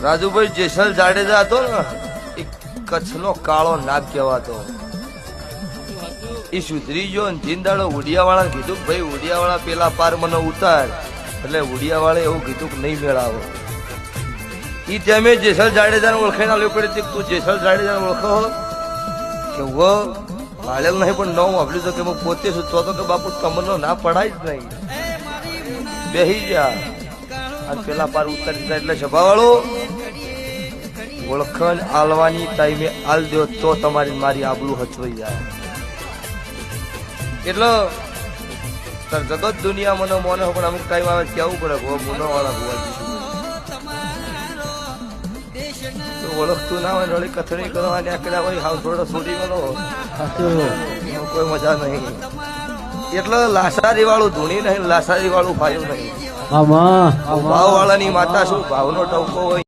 રાજુભાઈ જેસલ જાડેજા હતો ને એ કચ્છનો કાળો નાગ કહેવાતો. એ સુધરી ગયો ને જીંદાડો ઉડિયાવાળા કીધું કે ભાઈ ઉડિયાવાળા પેલા પાર મને ઉતાર. એટલે ઉડિયાવાળા એવું કીધું કે નહીં મેળાવો. એ ટાઈમે જેસલ જાડેજાને ઓળખાઈને આલ્યો પડી તું જેસલ જાડેજાને ઓળખો કે વો હાલેલ નહીં પણ નવું વાપર્યું તો કે હું પોતે છું તો કે બાપુ તમને ના પડાય જ નહીં બેહી જા. અને પેલા પાર ઉતારી દીધા એટલે સભાવાળો ઓળખણ આલવાની ટાઈમે આલ દો તો તમારી મારી આબરૂ હચવાઈ જાય. એટલે જગત દુનિયા મને મોને પણ અમુક ટાઈમ આવે કેવું પડે મુનો વાળા હોવા ઓળખતું ના હોય રળી કથણી કરવાની આકડા હોય હાવ થોડો છોડી મળો કોઈ મજા નહીં. એટલે લાસારી વાળું ધૂણી નહીં લાસારી વાળું ફાયું નહીં. ભાવ વાળાની માતા શું ભાવનો ટવકો હોય.